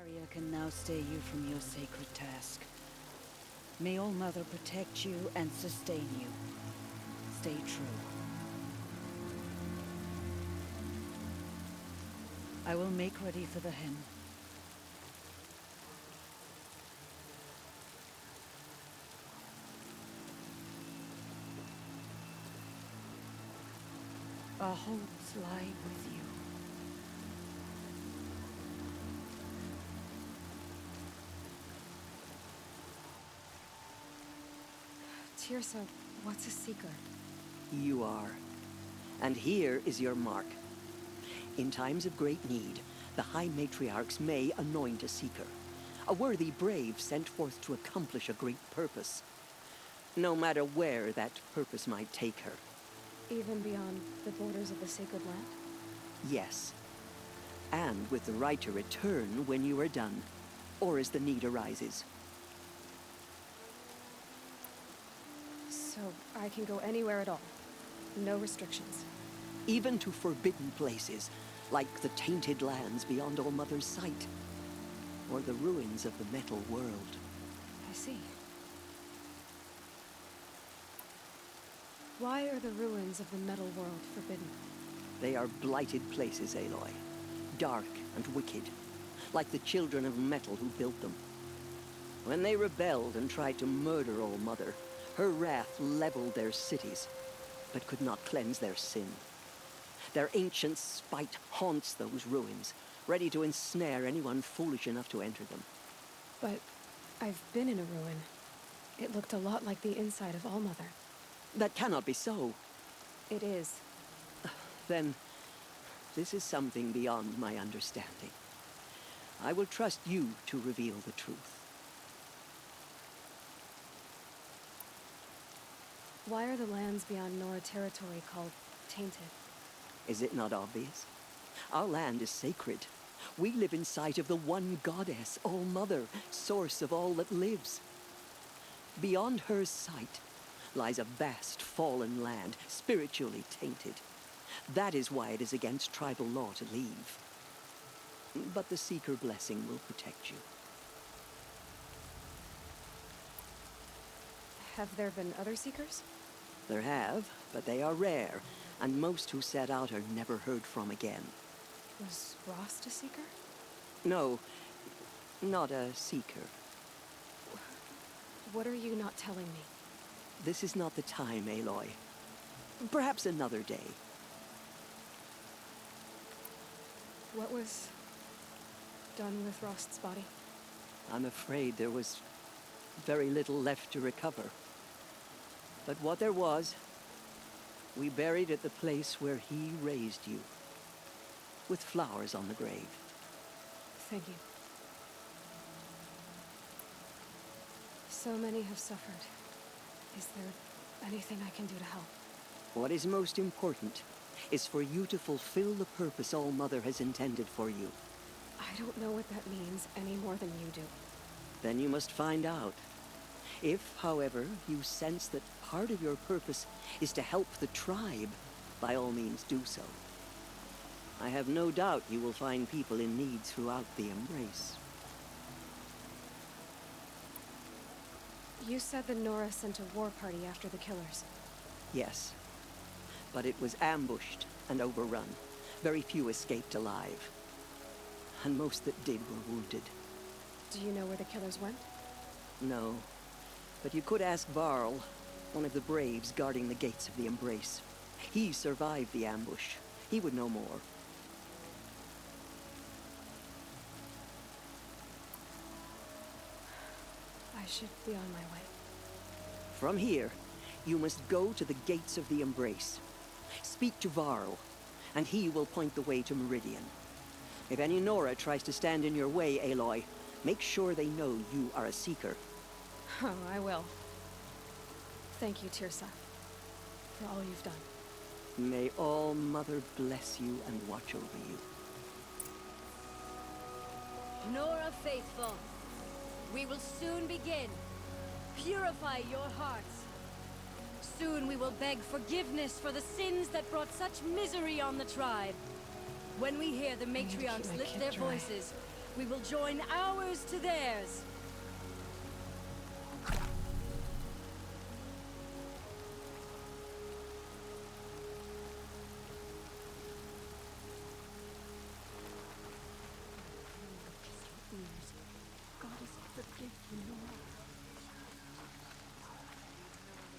barrier can now stay you from your sacred task. May All Mother protect you and sustain you. Stay true. I will make ready for the hymn. Our hopes lie with you. Tirsa, what's a seeker? You are. And here is your mark. In times of great need, the High Matriarchs may anoint a seeker. A worthy brave sent forth to accomplish a great purpose. No matter where that purpose might take her. Even beyond the borders of the sacred land? Yes. And with the right to return when you are done, or as the need arises. So I can go anywhere at all? No restrictions? Even to forbidden places, like the tainted lands beyond All Mother's sight, or the ruins of the metal world. I see. Why are the ruins of the metal world forbidden? They are blighted places, Aloy. Dark and wicked, like the children of metal who built them. When they rebelled and tried to murder All Mother, her wrath leveled their cities, but could not cleanse their sin. Their ancient spite haunts those ruins, ready to ensnare anyone foolish enough to enter them. But I've been in a ruin. It looked a lot like the inside of All Mother. That cannot be so. It is. Then, this is something beyond my understanding. I will trust you to reveal the truth. Why are the lands beyond Nora territory called tainted? Is it not obvious? Our land is sacred. We live in sight of the one goddess, All Mother, source of all that lives. Beyond her sight lies a vast fallen land, spiritually tainted. That is why it is against tribal law to leave. But the Seeker blessing will protect you. Have there been other Seekers? There have, but they are rare, and most who set out are never heard from again. Was Rost a Seeker? No, not a Seeker. What are you not telling me? This is not the time, Aloy. Perhaps another day. What was done with Rost's body? I'm afraid there was very little left to recover. But what there was, we buried at the place where he raised you, with flowers on the grave. Thank you. So many have suffered. Is there anything I can do to help? What is most important is for you to fulfill the purpose All Mother has intended for you. I don't know what that means any more than you do. Then you must find out. If, however, you sense that part of your purpose is to help the tribe, by all means do so. I have no doubt you will find people in need throughout the Embrace. You said the Nora sent a war party after the killers. Yes, but it was ambushed and overrun. Very few escaped alive. And most that did were wounded. Do you know where the killers went? No, but you could ask Varl, one of the braves guarding the gates of the Embrace. He survived the ambush. He would know more. I should be on my way. From here, you must go to the gates of the Embrace. Speak to Varl, and he will point the way to Meridian. If any Nora tries to stand in your way, Aloy, make sure they know you are a Seeker. Oh, I will. Thank you, Tirsa, for all you've done. May All Mother bless you and watch over you. Nora faithful, we will soon begin. Purify your hearts. Soon we will beg forgiveness for the sins that brought such misery on the tribe. When we hear the matriarchs lift their voices, We will join ours to theirs.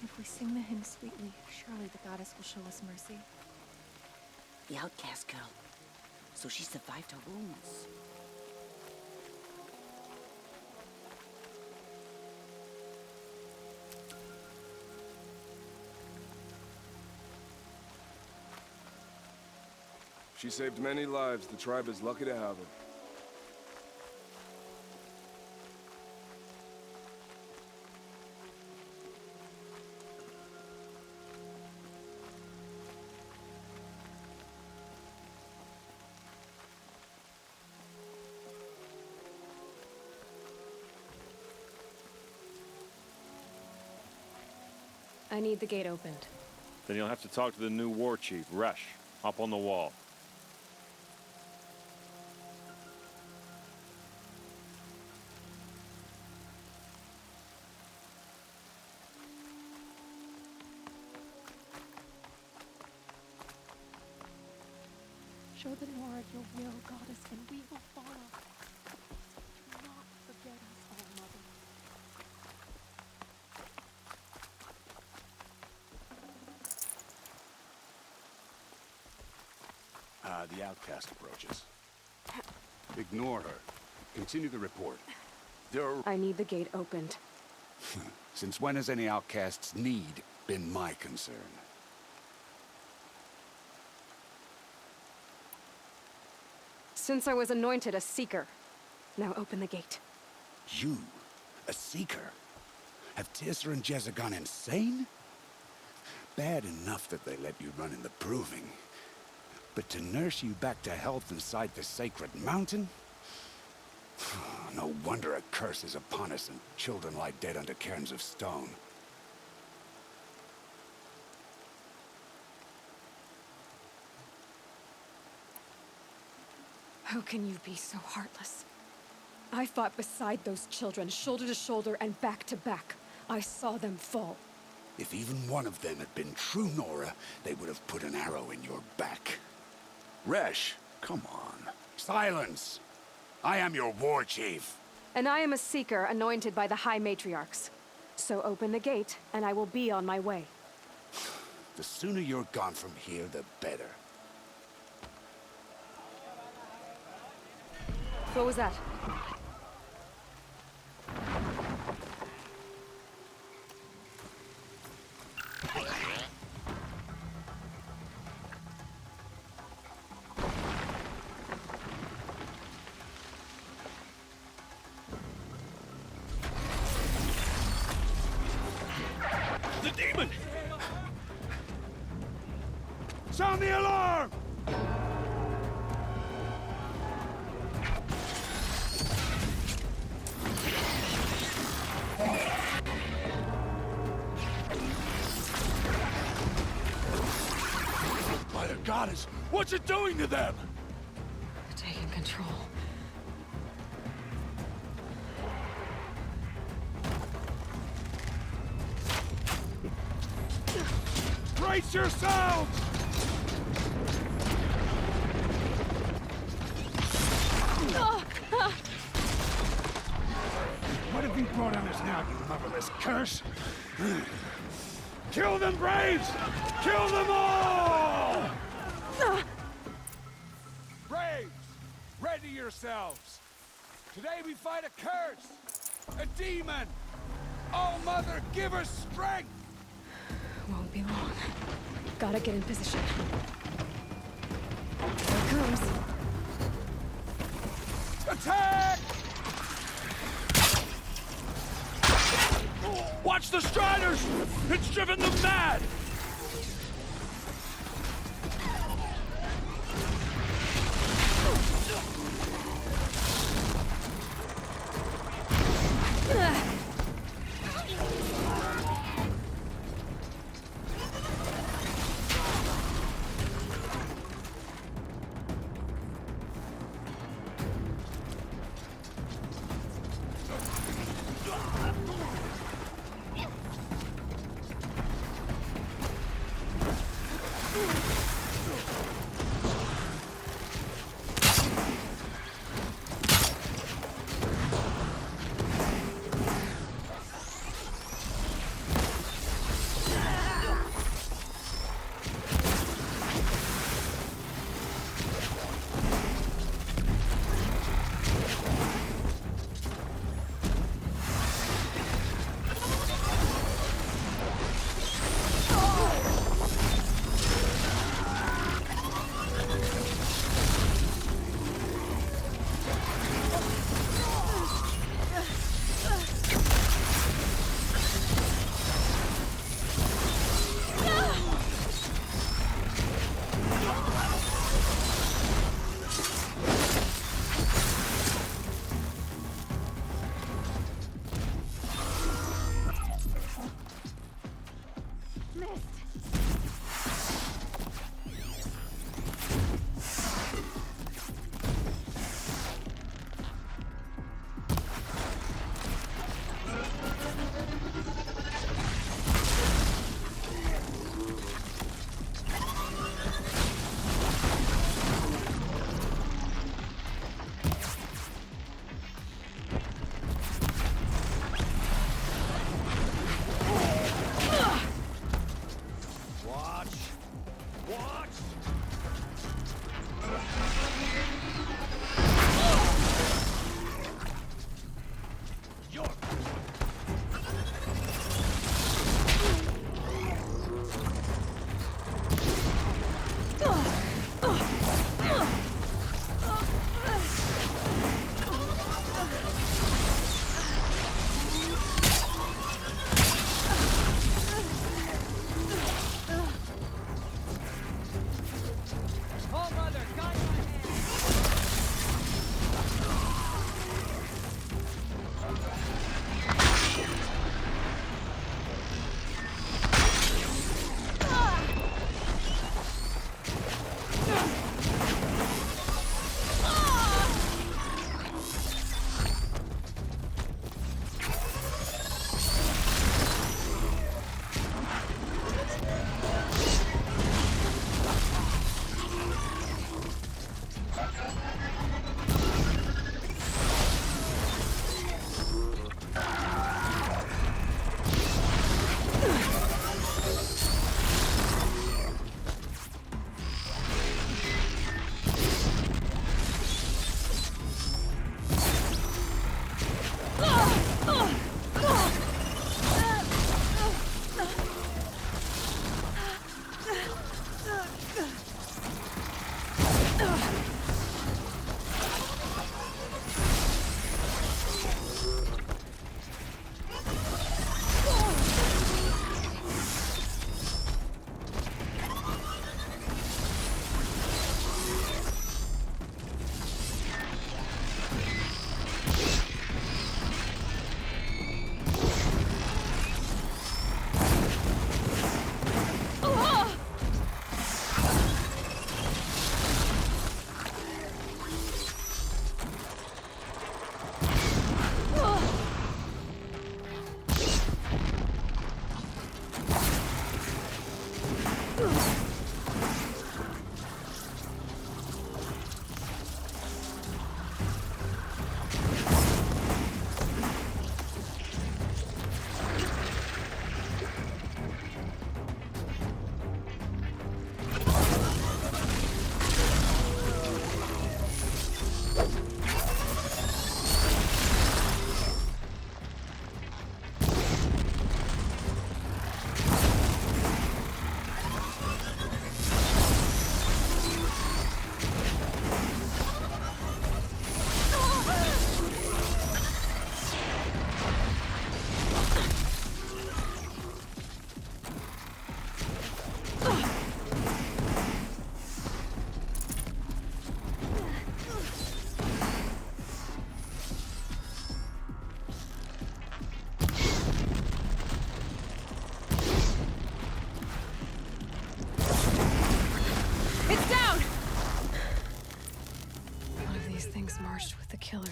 If we sing the hymn sweetly, surely the goddess will show us mercy. The outcast girl. So she survived her wounds. She saved many lives. The tribe is lucky to have her. I need the gate opened. Then you'll have to talk to the new war chief, Resh, up on the wall. Show the Nora your will, goddess, and we will follow. Do not forget us, All Mother. The outcast approaches. Ignore her. Continue the report. I need the gate opened. Since when has any outcast's need been my concern? Since I was anointed a seeker. Now open the gate. You? A seeker? Have Tisra and Jezza gone insane? Bad enough that they let you run in the proving. But to nurse you back to health inside the sacred mountain? No wonder a curse is upon us and children lie dead under cairns of stone. How can you be so heartless? I fought beside those children, shoulder to shoulder and back to back. I saw them fall. If even one of them had been true Nora, they would have put an arrow in your back. Resh, come on. Silence! I am your war chief. And I am a seeker anointed by the High Matriarchs. So open the gate, and I will be on my way. The sooner you're gone from here, the better. What was that? The demon! Sound the alarm! By the goddess, what's it doing to them? Taking control. Brace yourselves! What have you brought on us now, you motherless curse? Kill them, Braves! Kill them all! Braves, ready yourselves. Today we fight a curse, a demon. Oh, Mother, give us strength! Won't be long. Gotta get in position. Here it comes. Attack! Watch the Striders! It's driven them mad!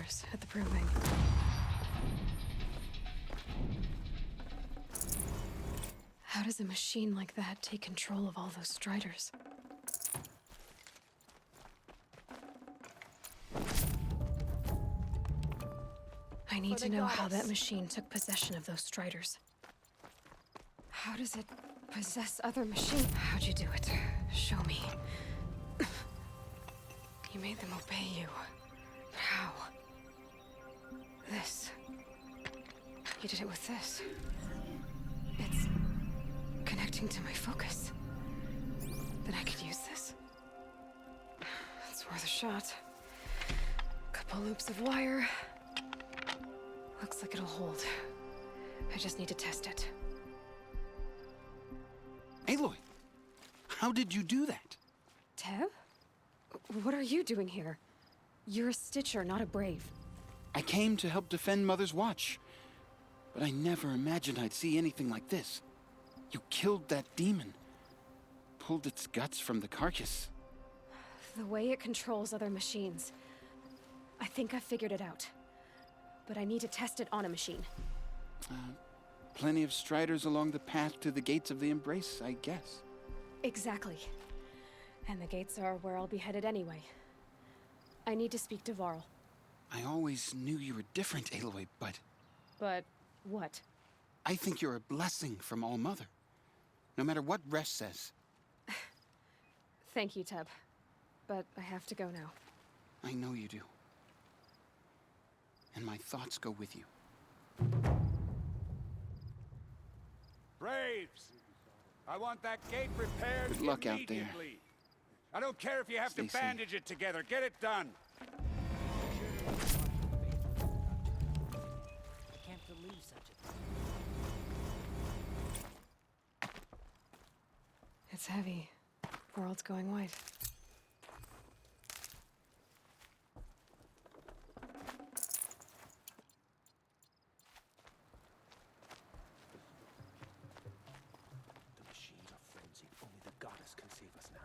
cameras at the proving. How does a machine like that take control of all those Striders? I need to know how that machine took possession of those Striders. How does it possess other machines? How'd you do it? Show me. You made them obey you. But how? This. You did it with this. It's connecting to my focus. Then I could use this. It's worth a shot. Couple loops of wire. Looks like it'll hold. I just need to test it. Aloy, how did you do that? Teb? What are you doing here? You're a Stitcher, not a Brave. I came to help defend Mother's Watch, but I never imagined I'd see anything like this. You killed that demon, pulled its guts from the carcass. The way it controls other machines. I think I figured it out. But I need to test it on a machine. Plenty of Striders along the path to the gates of the Embrace, I guess. Exactly. And the gates are where I'll be headed anyway. I need to speak to Varl. I always knew you were different, Aloy, but But what? I think you're a blessing from All Mother. No matter what Resh says. Thank you, Teb. But I have to go now. I know you do. And my thoughts go with you. Braves! I want that gate repaired Good luck out there. immediately. I don't care if you have Stay to safe. bandage it together. Get it done. Can't believe such a thing. It's heavy. World's going white. The machines are frenzied. Only the goddess can save us now.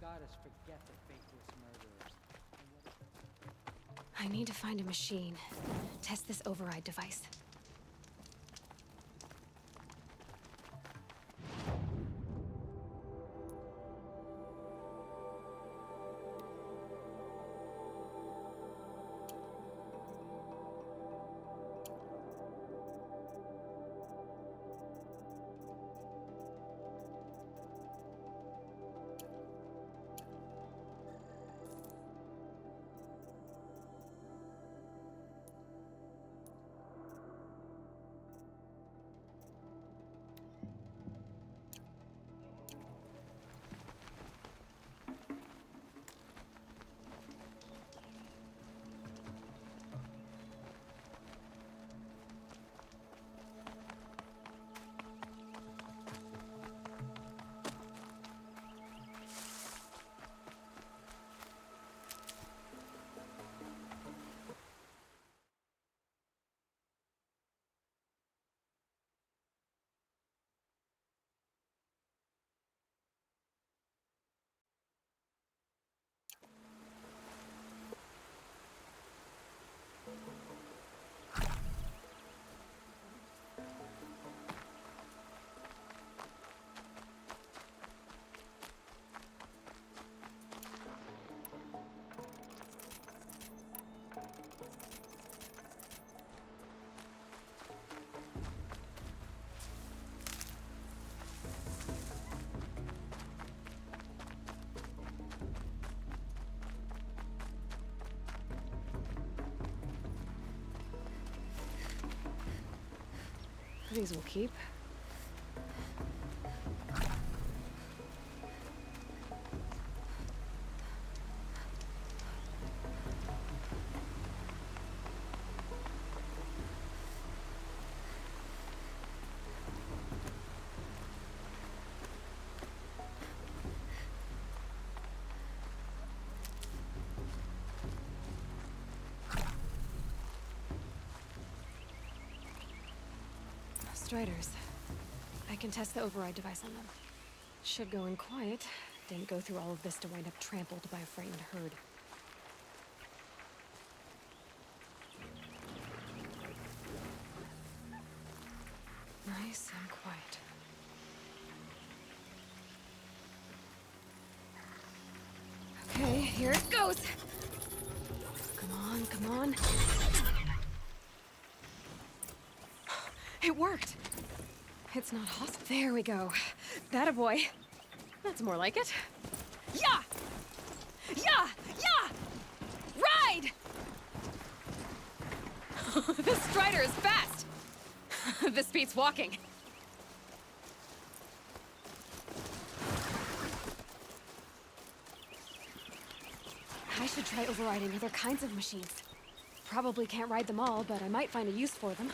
Goddess, forget the faithless murderers. I need to find a machine. Test this override device. these will keep. Striders. I can test the override device on them. Should go in quiet. Didn't go through all of this to wind up trampled by a frightened herd. Nice and quiet. Okay, here it goes! Come on, come on. It worked! It's not hostile. There we go. That a boy. That's more like it. Yeah! Yeah! Yeah! Ride! This Strider is fast! This beats walking. I should try overriding other kinds of machines. Probably can't ride them all, but I might find a use for them.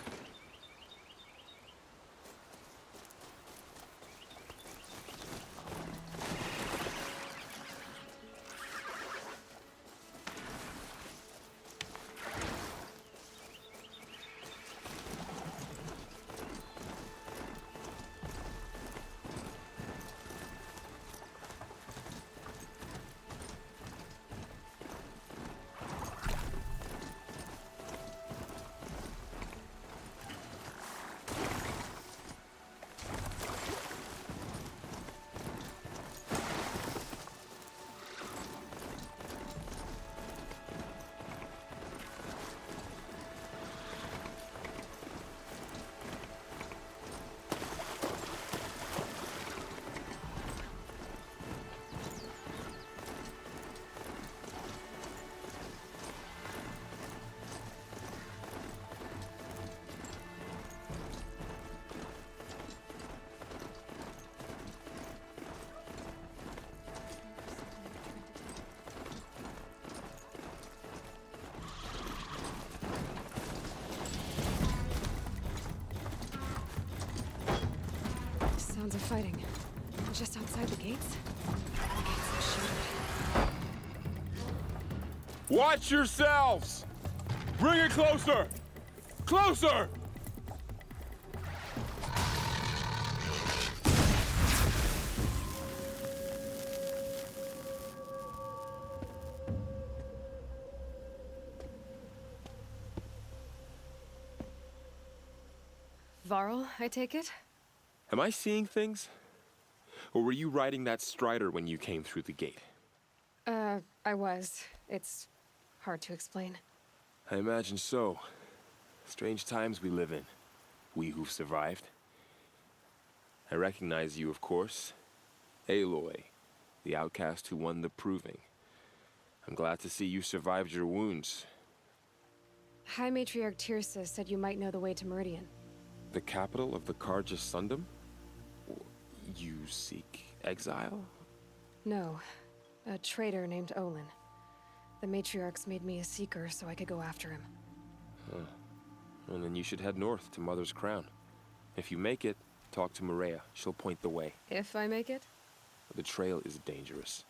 Sounds of fighting. Just outside the gates? The gates are shuttered. Watch yourselves! Bring it closer! Closer! Varl, I take it? Am I seeing things? Or were you riding that Strider when you came through the gate? I was. It's hard to explain. I imagine so. Strange times we live in. We who've survived. I recognize you, of course. Aloy, the outcast who won the proving. I'm glad to see you survived your wounds. High Matriarch Tirsa said you might know the way to Meridian. The capital of the Carja Sundom? You seek exile? No. A traitor named Olin. The Matriarchs made me a seeker so I could go after him. Huh. Well, then you should head north to Mother's Crown. If you make it, talk to Maria. She'll point the way. If I make it? The trail is dangerous.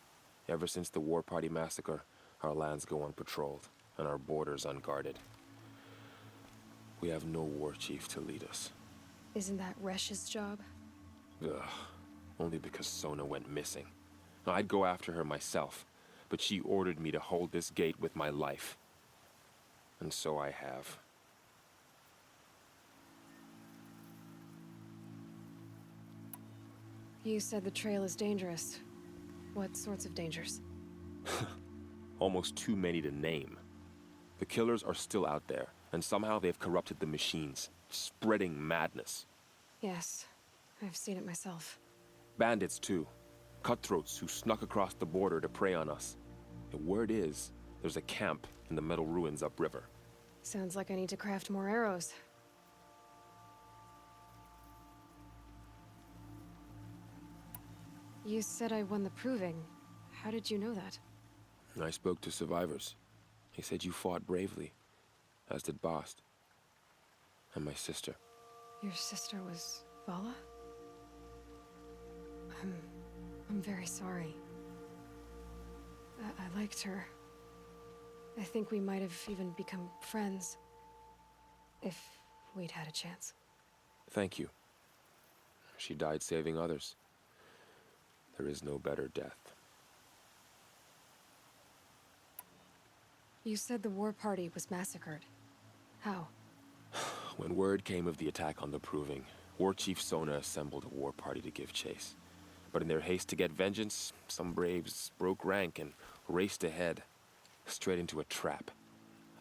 Ever since the War Party massacre, our lands go unpatrolled, and our borders unguarded. We have no war chief to lead us. Isn't that Resh's job? Ugh. Only because Sona went missing. I'd go after her myself, but she ordered me to hold this gate with my life. And so I have. You said the trail is dangerous. What sorts of dangers? Almost too many to name. The killers are still out there, and somehow they've corrupted the machines, spreading madness. Yes, I've seen it myself. Bandits, too. Cutthroats who snuck across the border to prey on us. The word is, there's a camp in the metal ruins upriver. Sounds like I need to craft more arrows. You said I won the proving. How did you know that? I spoke to survivors. They said you fought bravely, as did Bast. And my sister. Your sister was Vala? I'm very sorry. I liked her. I think we might have even become friends. If we'd had a chance. Thank you. She died saving others. There is no better death. You said the war party was massacred. How? When word came of the attack on the Proving, War Chief Sona assembled a war party to give chase. But in their haste to get vengeance, some braves broke rank and raced ahead, straight into a trap.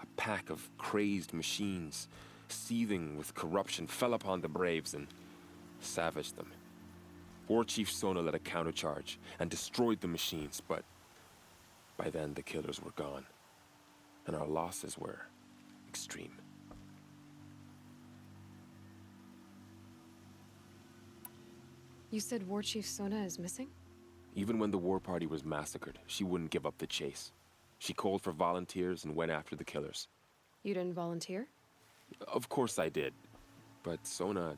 A pack of crazed machines, seething with corruption, fell upon the braves and savaged them. War Chief Sona led a countercharge and destroyed the machines, but by then the killers were gone, and our losses were extreme. You said War Chief Sona is missing? Even when the war party was massacred, she wouldn't give up the chase. She called for volunteers and went after the killers. You didn't volunteer? Of course I did, but Sona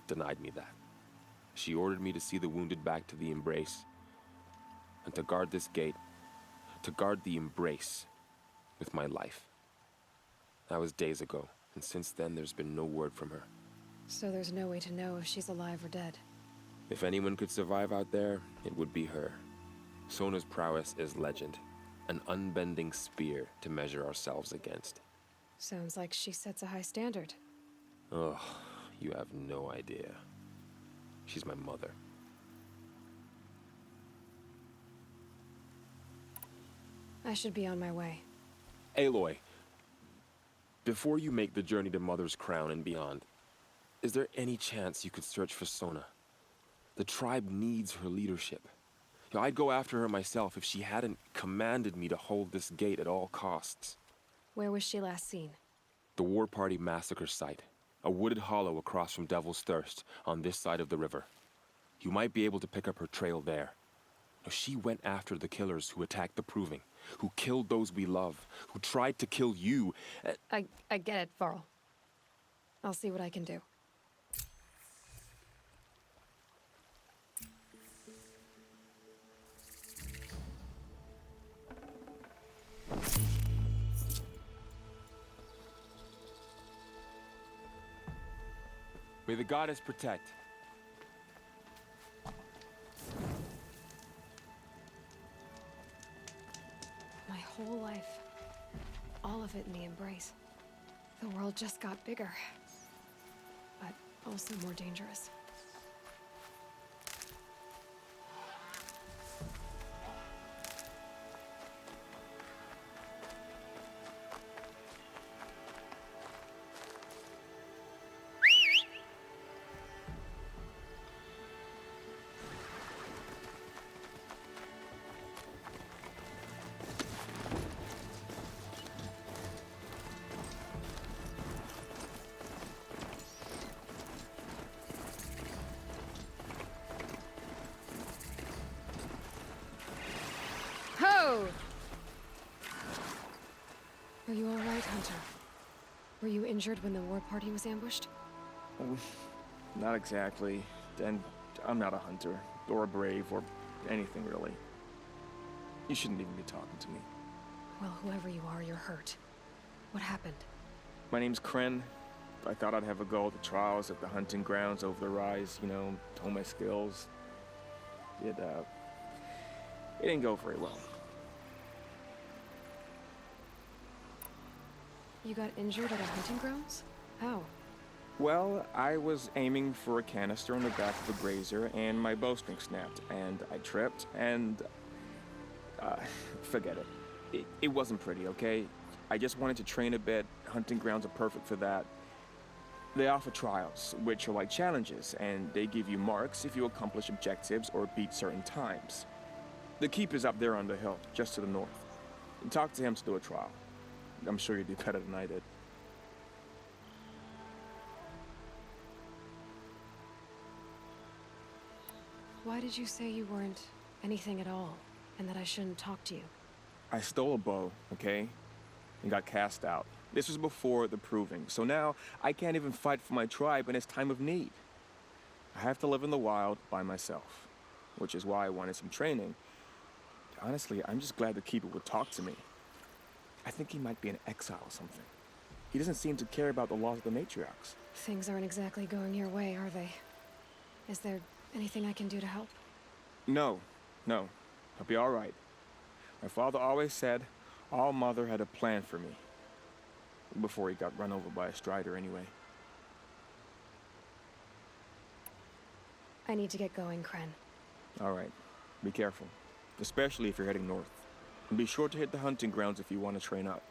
denied me that. She ordered me to see the wounded back to the Embrace, and to guard this gate, to guard the Embrace with my life. That was days ago, and since then there's been no word from her. So there's no way to know if she's alive or dead. If anyone could survive out there, it would be her. Sona's prowess is legend, an unbending spear to measure ourselves against. Sounds like she sets a high standard. Oh, you have no idea. She's my mother. I should be on my way. Aloy, before you make the journey to Mother's Crown and beyond, is there any chance you could search for Sona? The tribe needs her leadership. I'd go after her myself if she hadn't commanded me to hold this gate at all costs. Where was she last seen? The War Party massacre site. A wooded hollow across from Devil's Thirst, on this side of the river. You might be able to pick up her trail there. She went after the killers who attacked the Proving, who killed those we love, who tried to kill you. I get it, Varl. I'll see what I can do. May the goddess protect. My whole life. All of it in the Embrace. The world just got bigger. But also more dangerous. Ho! Are you all right, Hunter? Were you injured when the war party was ambushed? Not exactly. And I'm not a hunter, or a brave, or anything really. You shouldn't even be talking to me. Well, whoever you are, you're hurt. What happened? My name's Kren. I thought I'd have a go at the trials at the hunting grounds over the rise, you know, hone my skills. It didn't go very well. You got injured at a hunting grounds? How? Well, I was aiming for a canister on the back of a grazer, and my bowstring snapped, and I tripped, and... forget it. It wasn't pretty, okay? I just wanted to train a bit. Hunting grounds are perfect for that. They offer trials, which are like challenges, and they give you marks if you accomplish objectives or beat certain times. The keep is up there on the hill, just to the north. Talk to him to do a trial. I'm sure you do better than I did. Why did you say you weren't anything at all, and that I shouldn't talk to you? I stole a bow, okay? And got cast out. This was before the proving, so now I can't even fight for my tribe in its time of need. I have to live in the wild by myself, which is why I wanted some training. Honestly, I'm just glad the Keeper would talk to me. I think he might be in exile or something. He doesn't seem to care about the laws of the matriarchs. Things aren't exactly going your way, are they? Is there anything I can do to help? No. I'll be all right. My father always said All Mother had a plan for me. Before he got run over by a strider, anyway. I need to get going, Kren. All right. Be careful. Especially if you're heading north. And be sure to hit the hunting grounds if you want to train up.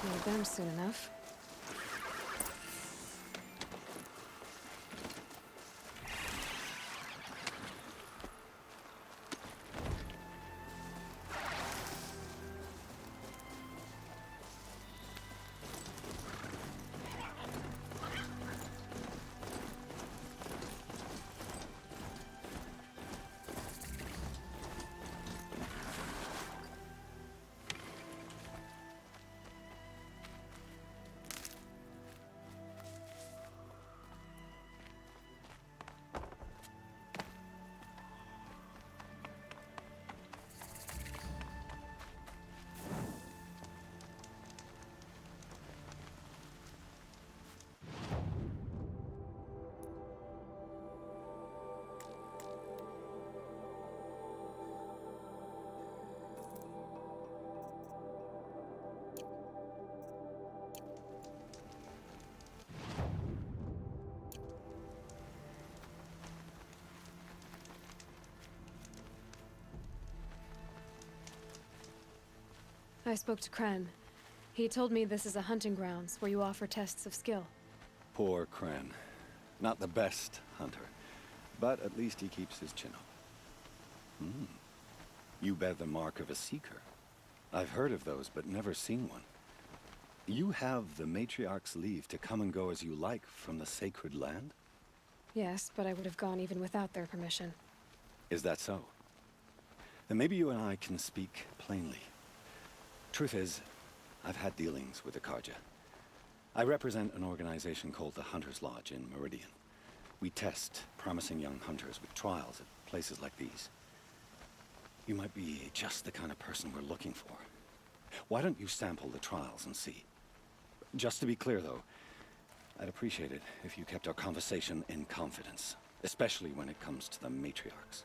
Need them soon enough. I spoke to Kren. He told me this is a hunting grounds where you offer tests of skill. Poor Kren. Not the best hunter, but at least he keeps his chin up. You bear the mark of a seeker. I've heard of those, but never seen one. You have the Matriarch's leave to come and go as you like from the sacred land? Yes, but I would have gone even without their permission. Is that so? Then maybe you and I can speak plainly. Truth is, I've had dealings with the Karja. I represent an organization called the Hunter's Lodge in Meridian. We test promising young hunters with trials at places like these. You might be just the kind of person we're looking for. Why don't you sample the trials and see? Just to be clear, though, I'd appreciate it if you kept our conversation in confidence, especially when it comes to the matriarchs.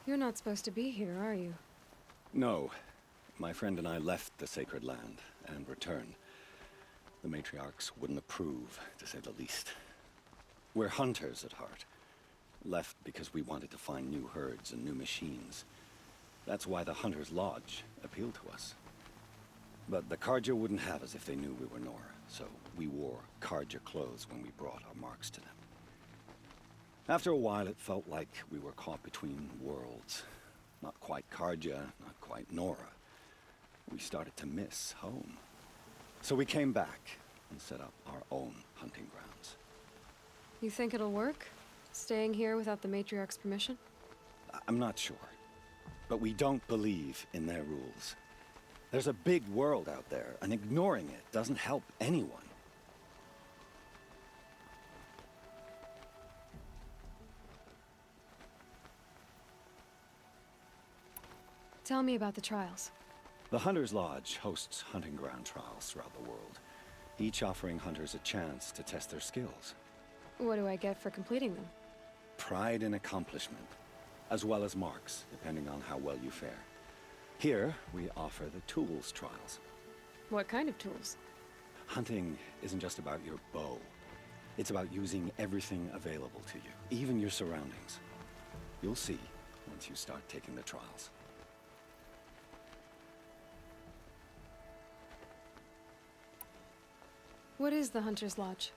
You're not supposed to be here, are you? No. My friend and I left the sacred land and returned. The matriarchs wouldn't approve, to say the least. We're hunters at heart. Left because we wanted to find new herds and new machines. That's why the Hunter's Lodge appealed to us. But the Karja wouldn't have us if they knew we were Nora, so we wore Karja clothes when we brought our marks to them. After a while, it felt like we were caught between worlds. Not quite Karja, not quite Nora. We started to miss home. So we came back and set up our own hunting grounds. You think it'll work? Staying here without the Matriarch's permission? I'm not sure. But we don't believe in their rules. There's a big world out there, and ignoring it doesn't help anyone. Tell me about the trials. The Hunter's Lodge hosts hunting ground trials throughout the world. each offering hunters a chance to test their skills. What do I get for completing them? Pride in accomplishment, as well as marks, depending on how well you fare. Here, we offer the tools trials. What kind of tools? Hunting isn't just about your bow. It's about using everything available to you, even your surroundings. You'll see once you start taking the trials. What is the Hunter's Lodge?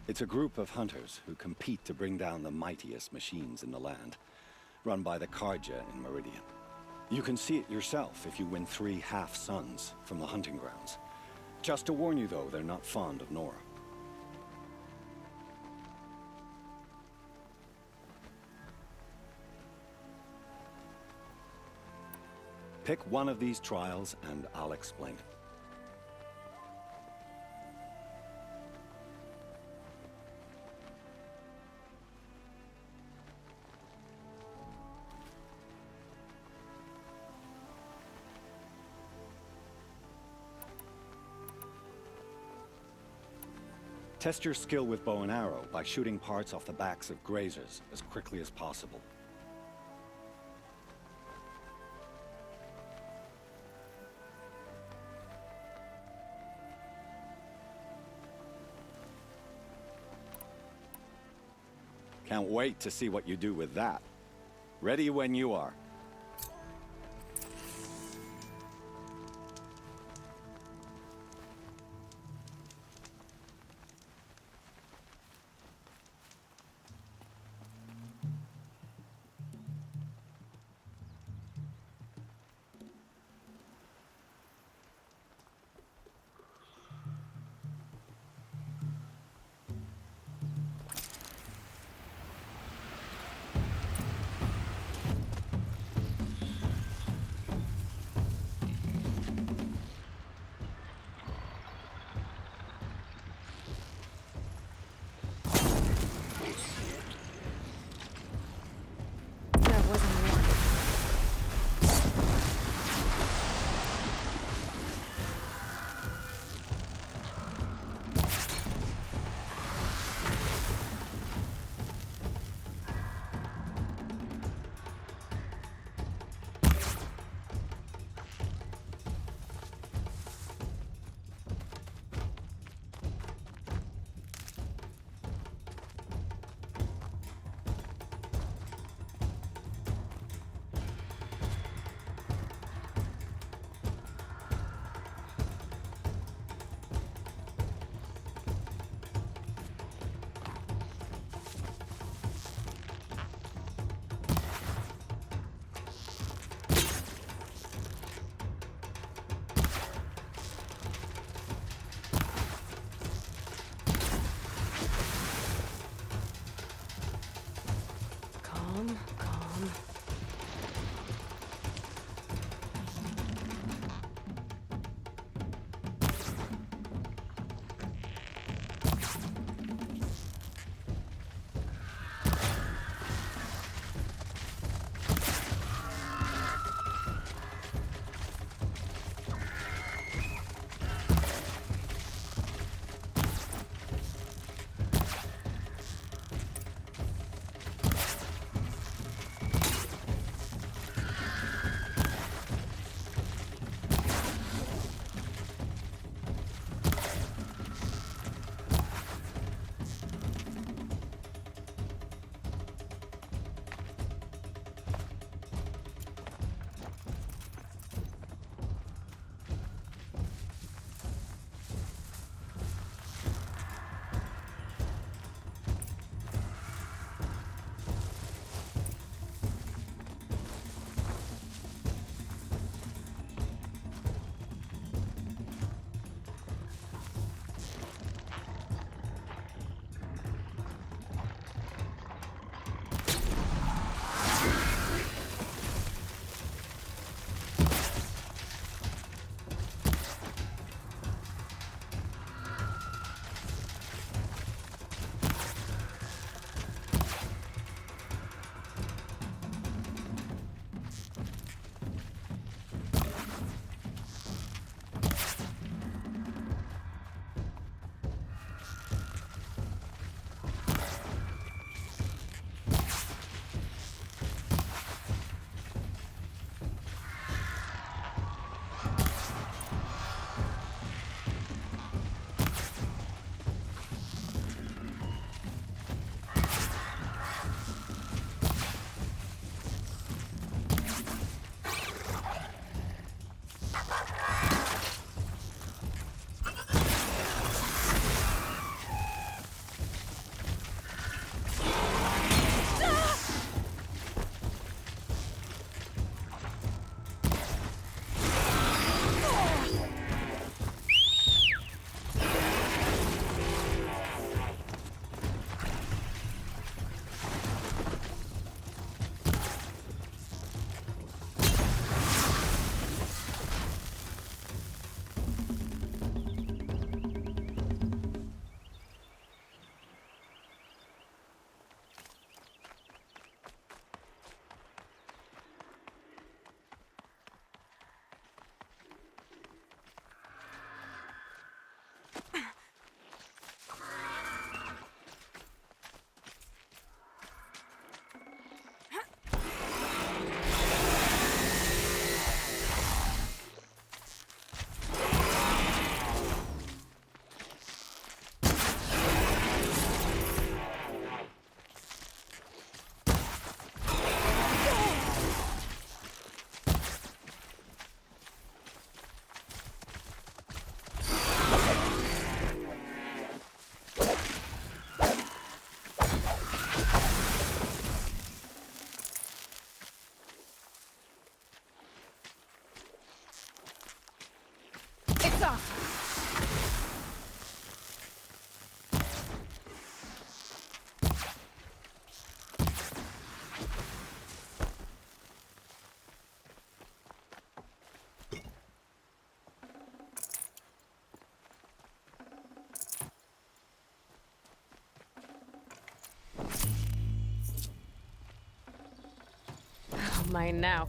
It's a group of hunters who compete to bring down the mightiest machines in the land, run by the Karja in Meridian. You can see it yourself if you win 3 half-suns from the hunting grounds. Just to warn you, though, they're not fond of Nora. Pick one of these trials, and I'll explain it. Test your skill with bow and arrow by shooting parts off the backs of grazers as quickly as possible. Can't wait to see what you do with that. Ready when you are. That wasn't a warning. off! Oh, mine now.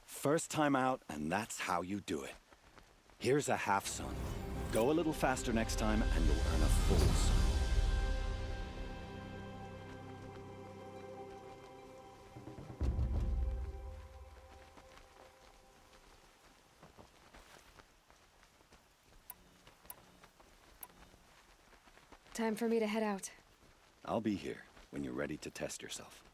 First time out, and that's how you do it. Here's a half sun. Go a little faster next time, and you'll earn a full sun. Time for me to head out. I'll be here when you're ready to test yourself.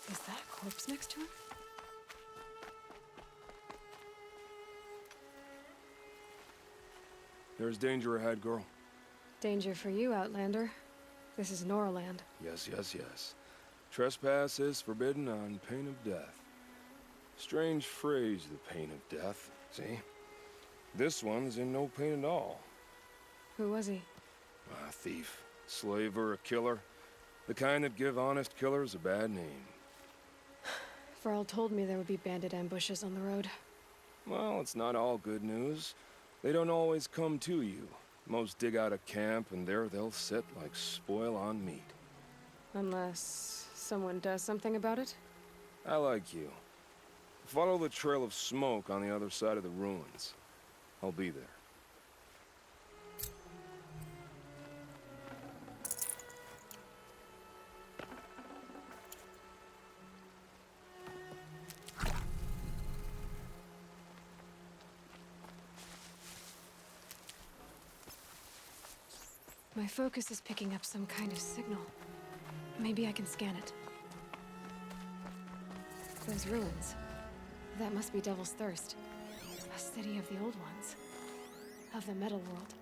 Is that a corpse next to him? There's danger ahead, girl. Danger for you, Outlander. This is Norland. Yes, yes, yes. Trespass is forbidden on pain of death. Strange phrase, the pain of death. See? This one's in no pain at all. Who was he? A thief, slaver, a killer. The kind that give honest killers a bad name. Varl told me there would be bandit ambushes on the road. Well, it's not all good news. They don't always come to you. Most dig out a camp, and there they'll sit like spoil on meat. Unless someone does something about it? I like you. Follow the trail of smoke on the other side of the ruins. I'll be there. My focus is picking up some kind of signal. Maybe I can scan it. Those ruins. That must be Devil's Thirst. A city of the old ones. Of the metal world.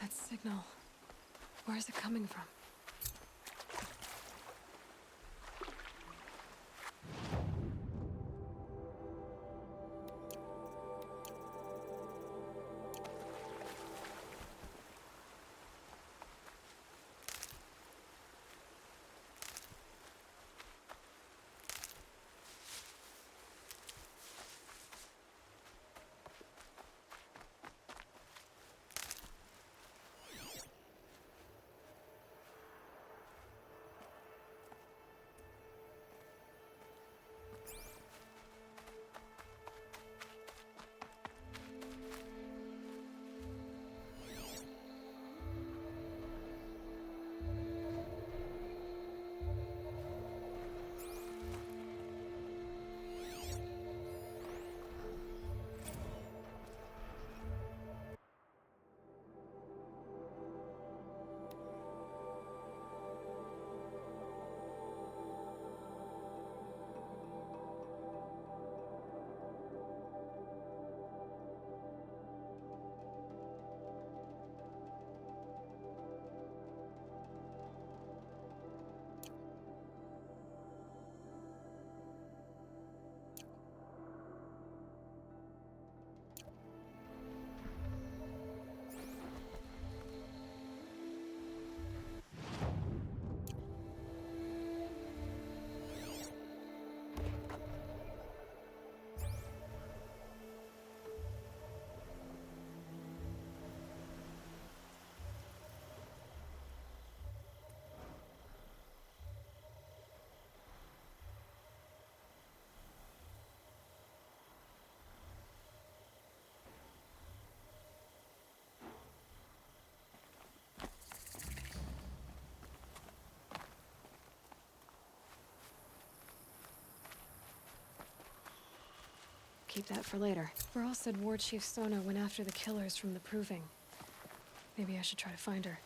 That signal. Where is it coming from? keep that for later. Burl said War Chief Sona went after the killers from the Proving. Maybe I should try to find her.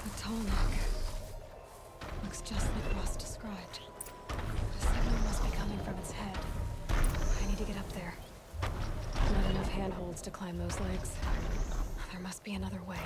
The tall neck. Looks just like Ross described. The signal must be coming from its head. I need to get up there. Not enough handholds to climb those legs. There must be another way.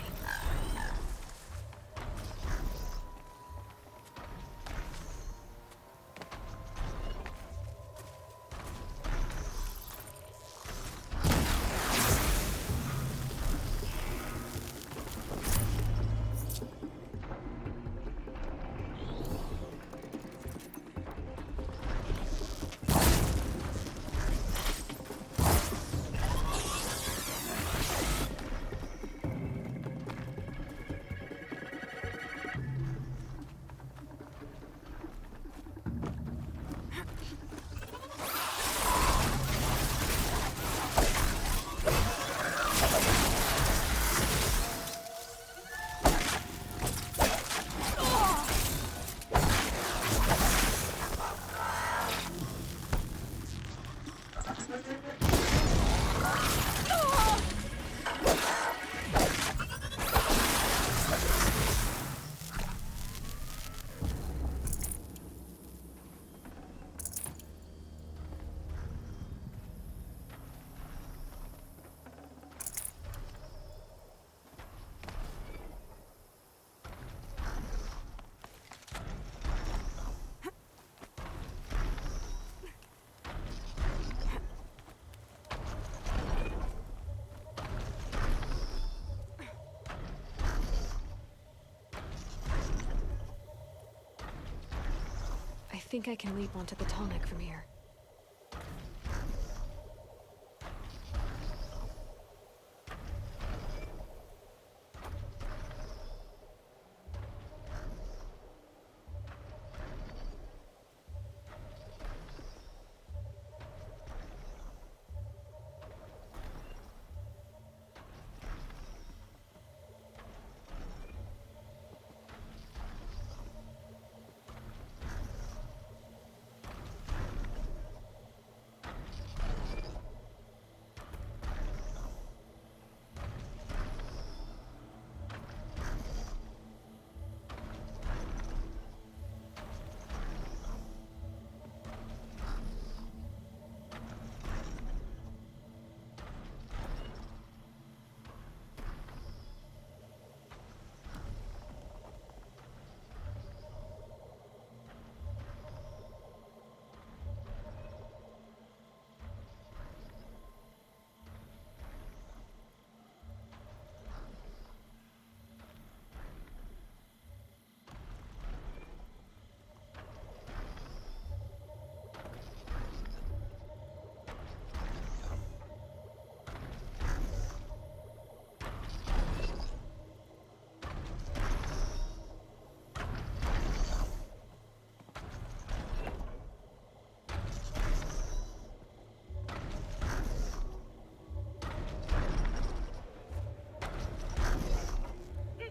I think I can leap onto the tall neck from here.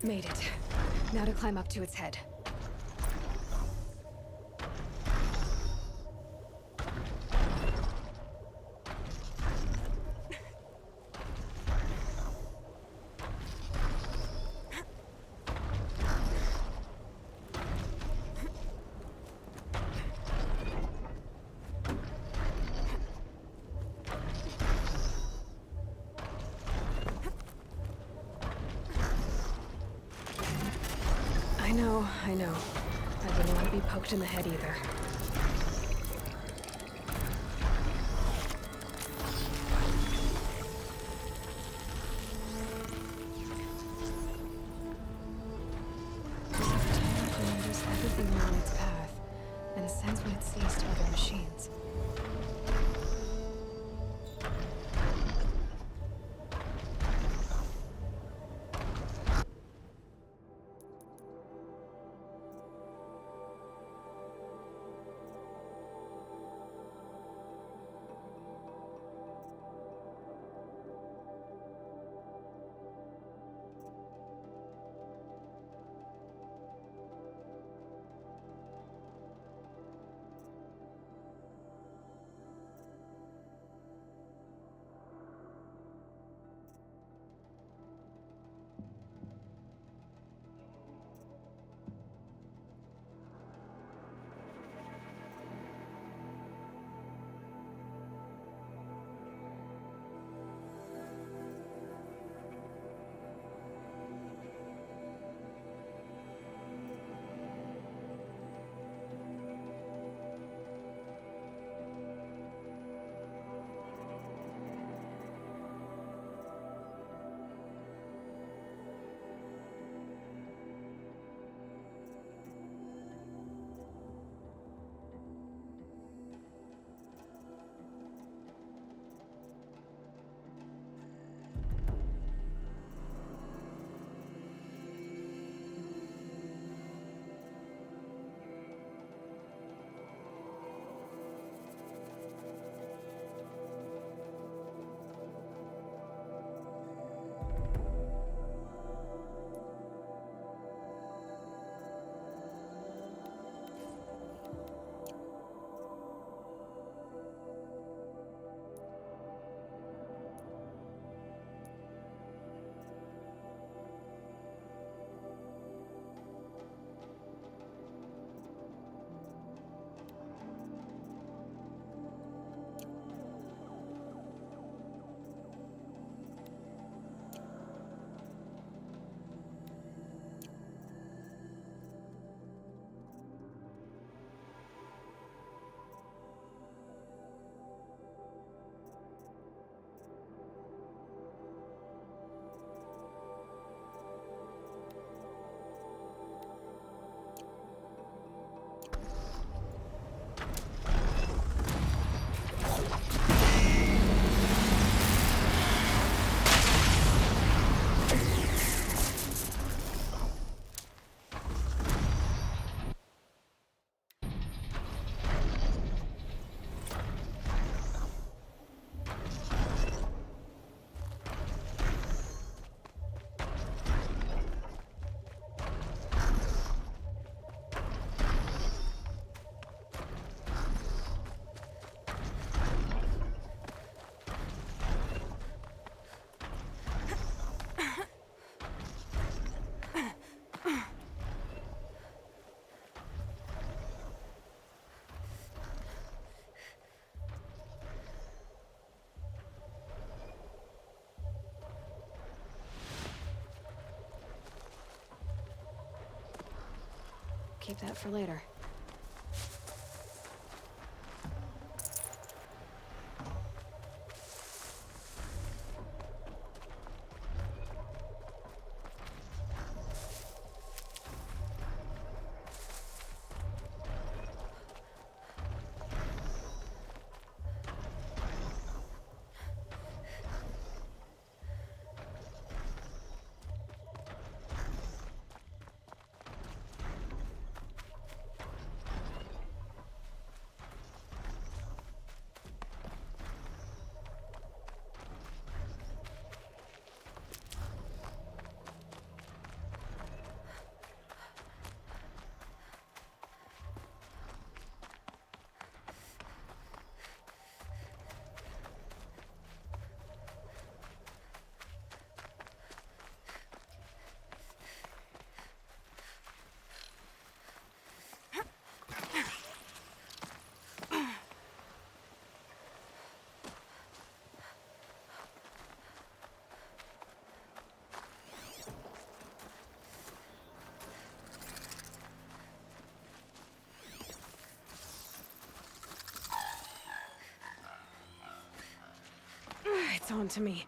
Made it. Now to climb up to its head. I know. I wouldn't want to be poked in the head either. Notice everything along its path, and sense keep that for later. It's on to me.